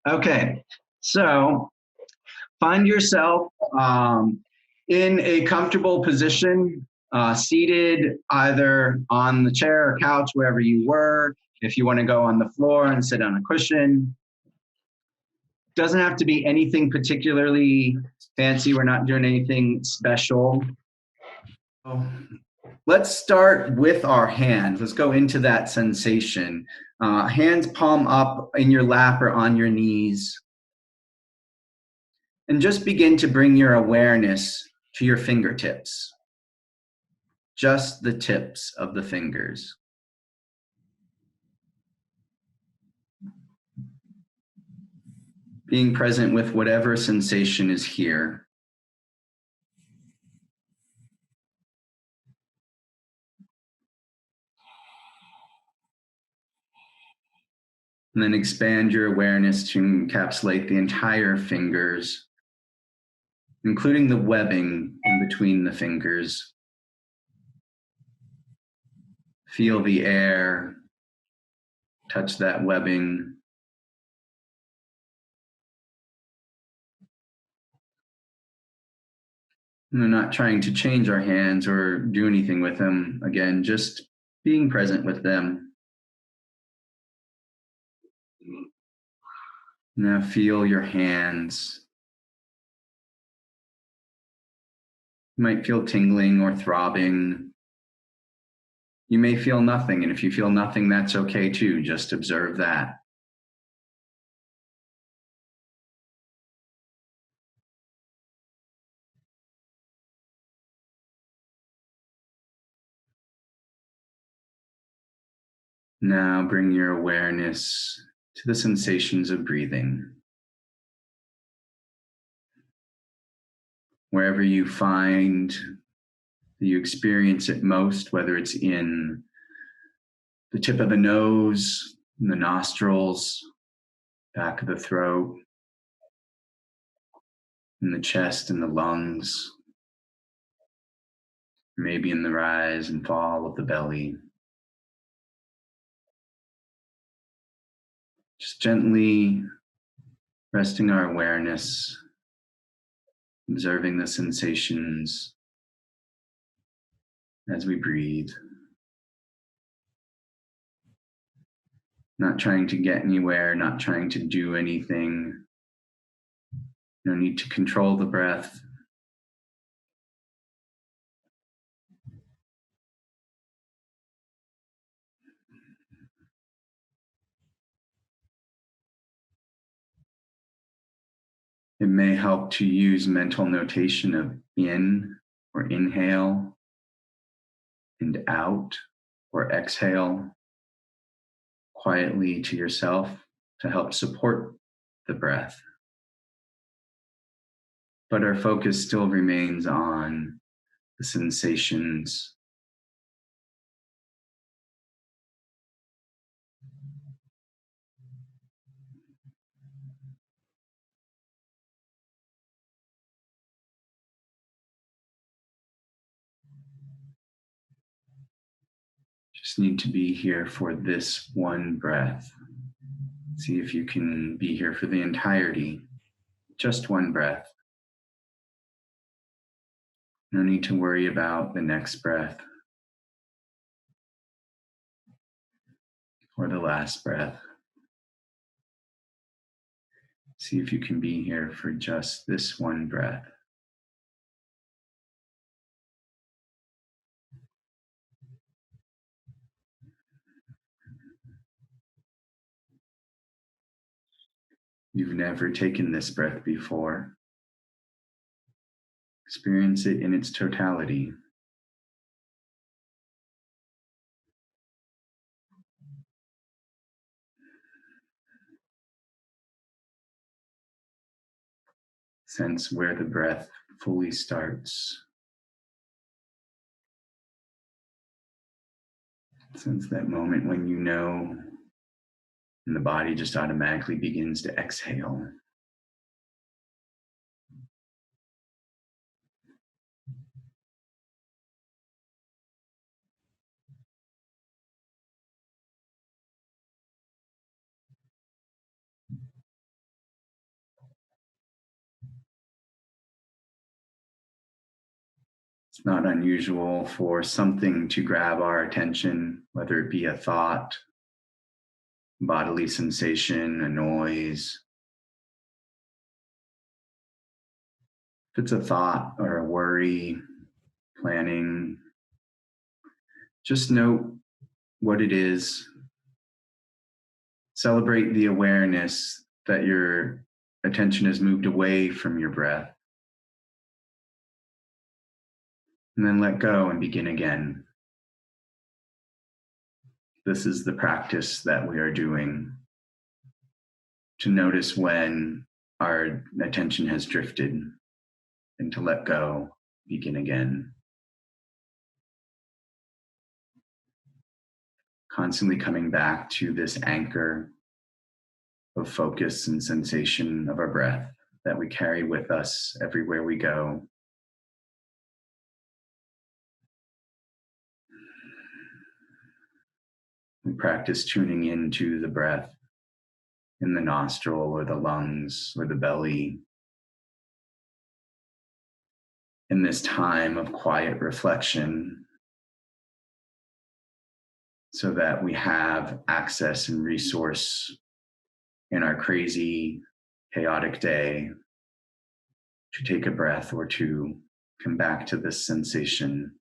Okay, so find yourself in a comfortable position, seated either on the chair or couch, wherever you were. If you want to go on the floor and sit on a cushion, doesn't have to be anything particularly fancy. We're not doing anything special. Let's start with our hands. Let's go into that sensation. Hands palm up in your lap or on your knees. And just begin to bring your awareness to your fingertips, just the tips of the fingers. Being present with whatever sensation is here. And then expand your awareness to encapsulate the entire fingers, including the webbing in between the fingers. Feel the air touch that webbing. And we're not trying to change our hands or do anything with them. Again, just being present with them. Now feel your hands. You might feel tingling or throbbing. You may feel nothing, and if you feel nothing, that's okay too. Just observe that. Now bring your awareness to the sensations of breathing. Wherever you find that you experience it most, whether it's in the tip of the nose, in the nostrils, back of the throat, in the chest and the lungs, maybe in the rise and fall of the belly. Just gently resting our awareness, observing the sensations as we breathe. Not trying to get anywhere, not trying to do anything. No need to control the breath. It may help to use mental notation of in or inhale and out or exhale quietly to yourself to help support the breath. But our focus still remains on the sensations. Just need to be here for this one breath. See if you can be here for the entirety. Just one breath. No need to worry about the next breath or the last breath. See if you can be here for just this one breath. You've never taken this breath before. Experience it in its totality. Sense where the breath fully starts. Sense that moment when you know and the body just automatically begins to exhale. It's not unusual for something to grab our attention, whether it be a thought, bodily sensation, a noise. If it's a thought or a worry, planning, just note what it is. Celebrate the awareness that your attention has moved away from your breath. And then let go and begin again. This is the practice that we are doing, to notice when our attention has drifted and to let go, begin again. Constantly coming back to this anchor of focus and sensation of our breath that we carry with us everywhere we go. We practice tuning into the breath in the nostril or the lungs or the belly. In this time of quiet reflection, so that we have access and resource in our crazy, chaotic day to take a breath or two, come back to this sensation.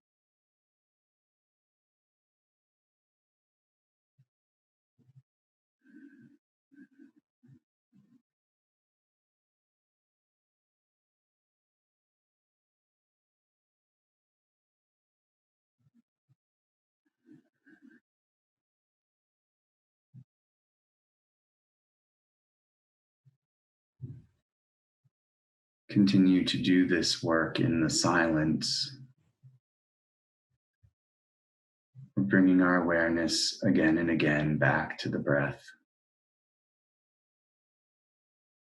Continue to do this work in the silence, bringing our awareness again and again back to the breath,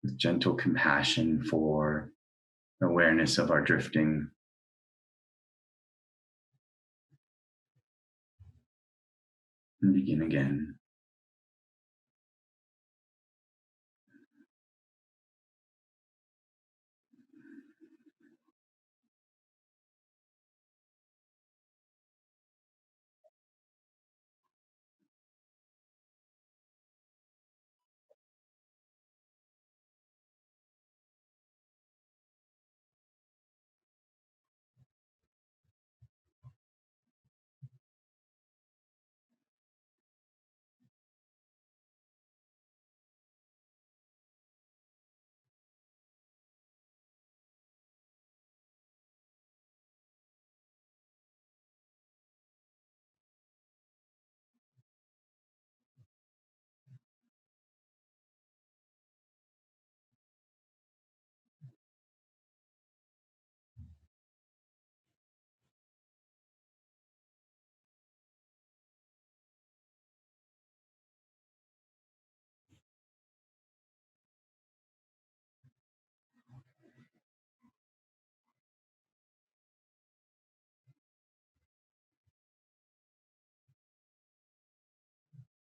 with gentle compassion for awareness of our drifting. And begin again.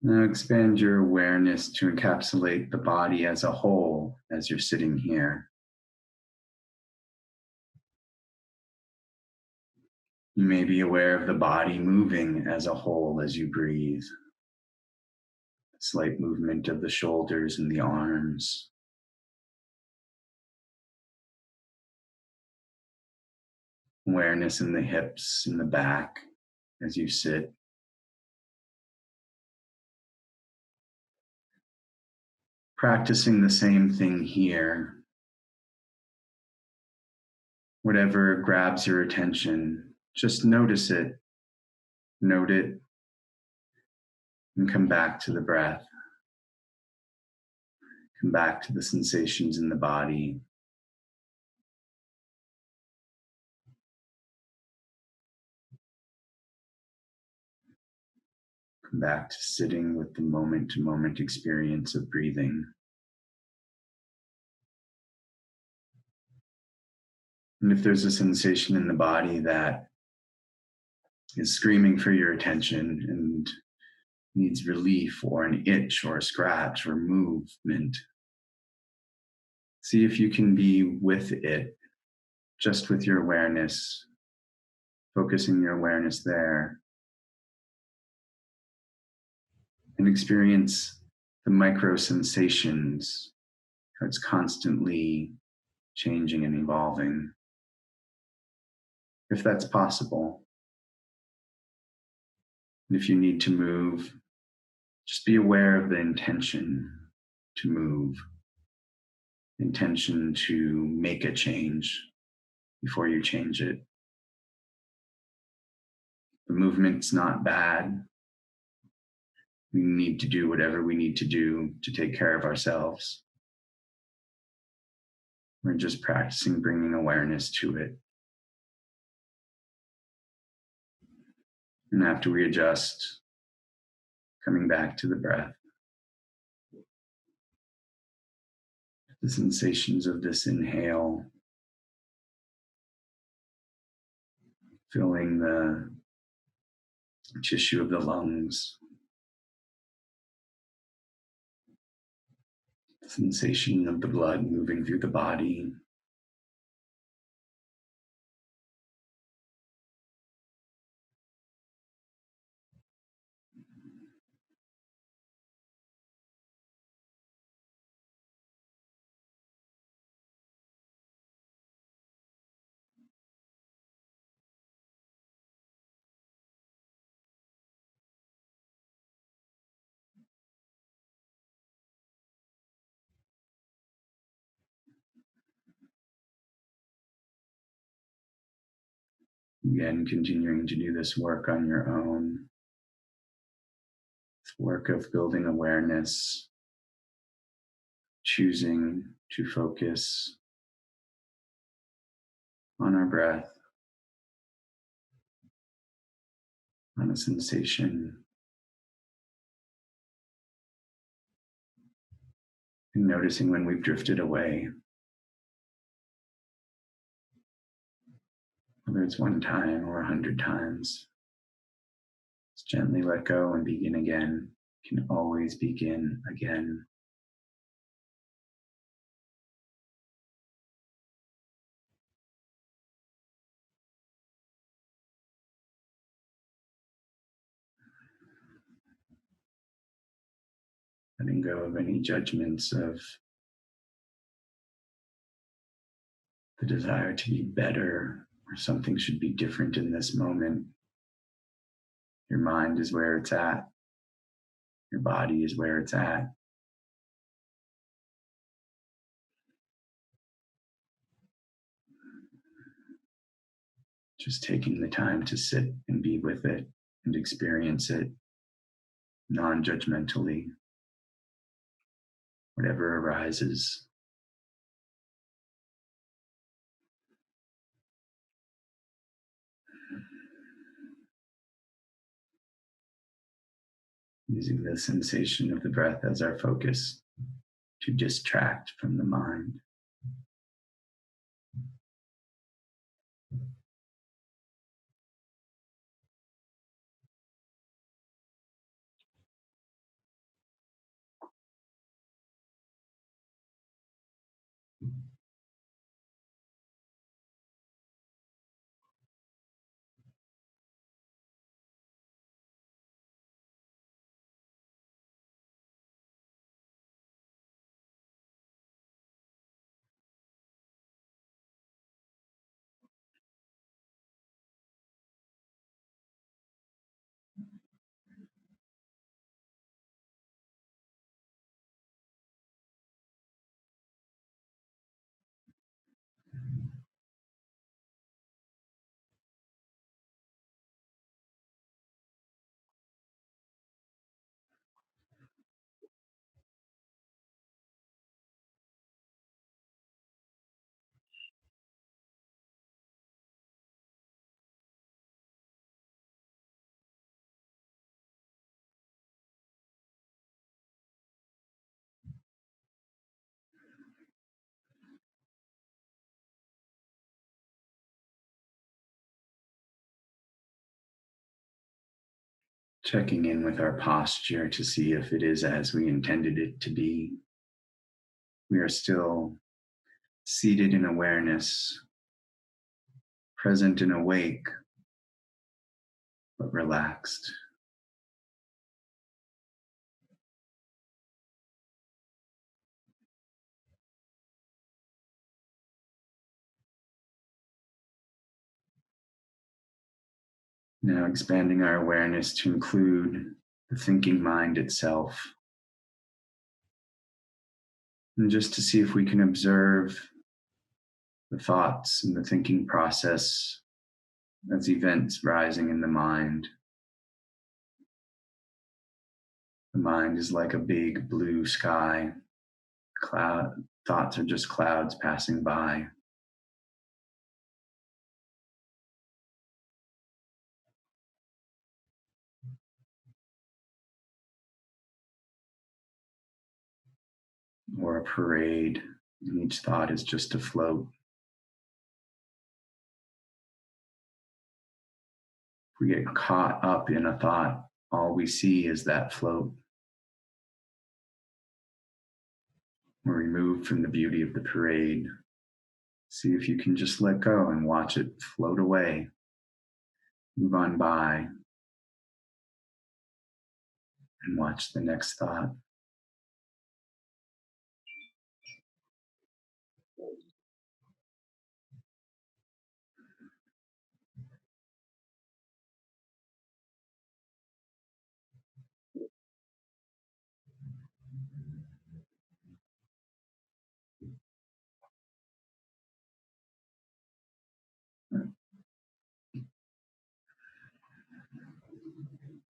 Now expand your awareness to encapsulate the body as a whole as you're sitting here. You may be aware of the body moving as a whole as you breathe. Slight movement of the shoulders and the arms. Awareness in the hips and the back as you sit. Practicing the same thing here. Whatever grabs your attention, just notice it, note it, and come back to the breath. Come back to the sensations in the body. Come back to sitting with the moment-to-moment experience of breathing. And if there's a sensation in the body that is screaming for your attention and needs relief or an itch or a scratch or movement, see if you can be with it, just with your awareness, focusing your awareness there, and experience the micro sensations, how it's constantly changing and evolving, if that's possible. And if you need to move, just be aware of the intention to move, intention to make a change before you change it. The movement's not bad. We need to do whatever we need to do to take care of ourselves. We're just practicing bringing awareness to it. And after we adjust, coming back to the breath, the sensations of this inhale, filling the tissue of the lungs, the sensation of the blood moving through the body, again, continuing to do this work on your own, this work of building awareness, choosing to focus on our breath, on a sensation, and noticing when we've drifted away, whether it's one time or 100 times. Just gently let go and begin again. You can always begin again. Letting go of any judgments of the desire to be better or something should be different in this moment. Your mind is where it's at. Your body is where it's at. Just taking the time to sit and be with it and experience it non-judgmentally, whatever arises. Using the sensation of the breath as our focus to distract from the mind. Checking in with our posture to see if it is as we intended it to be. We are still seated in awareness, present and awake, but relaxed. Now expanding our awareness to include the thinking mind itself. And just to see if we can observe the thoughts and the thinking process as events rising in the mind. The mind is like a big blue sky. Thoughts are just clouds passing by. Or a parade, and each thought is just a float. If we get caught up in a thought, all we see is that float. We're removed from the beauty of the parade. See if you can just let go and watch it float away, move on by, and watch the next thought.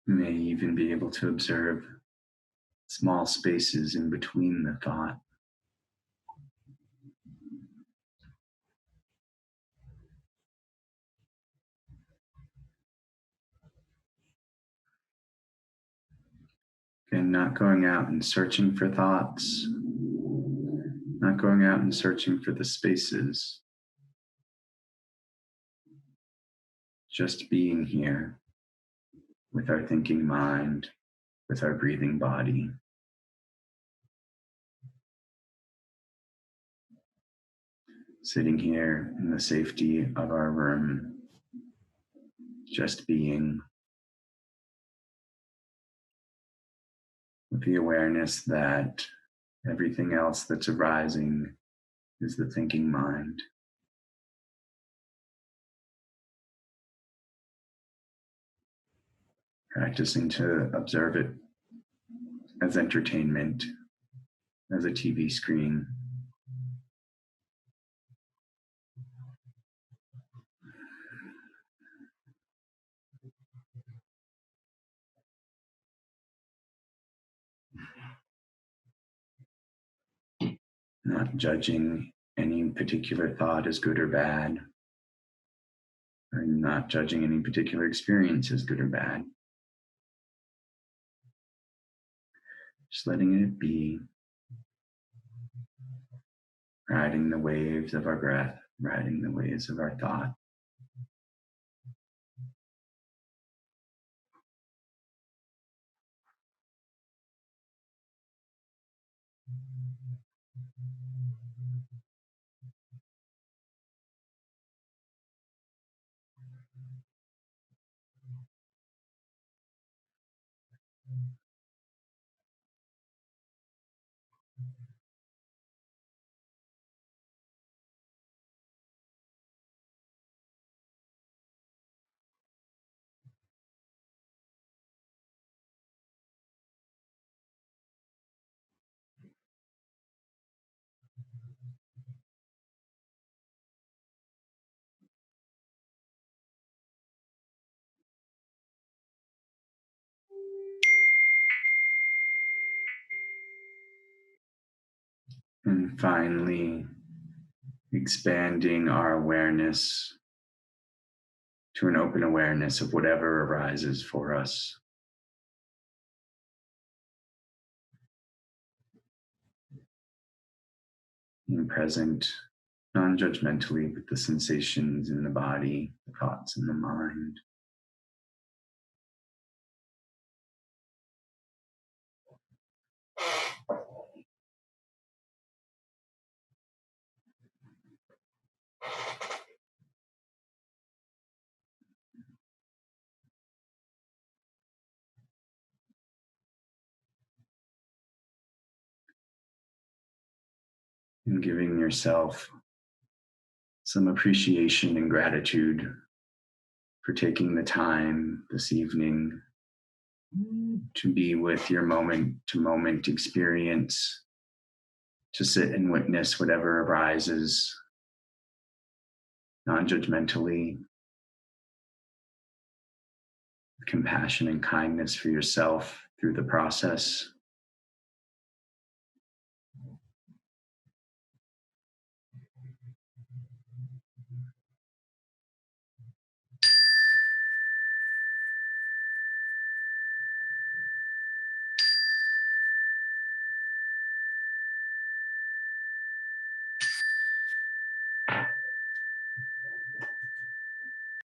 You may even be able to observe small spaces in between the thought. And not going out and searching for thoughts, not going out and searching for the spaces, just being here with our thinking mind, with our breathing body. Sitting here in the safety of our room, just being, with the awareness that everything else that's arising is the thinking mind. Practicing to observe it as entertainment, as a TV screen. Not judging any particular thought as good or bad, or not judging any particular experience as good or bad. Just letting it be, riding the waves of our breath, riding the waves of our thought. And finally, expanding our awareness to an open awareness of whatever arises for us. Being present, non-judgmentally, with the sensations in the body, the thoughts in the mind. and giving yourself some appreciation and gratitude for taking the time this evening to be with your moment to moment experience, to sit and witness whatever arises non judgmentally, with compassion and kindness for yourself through the process.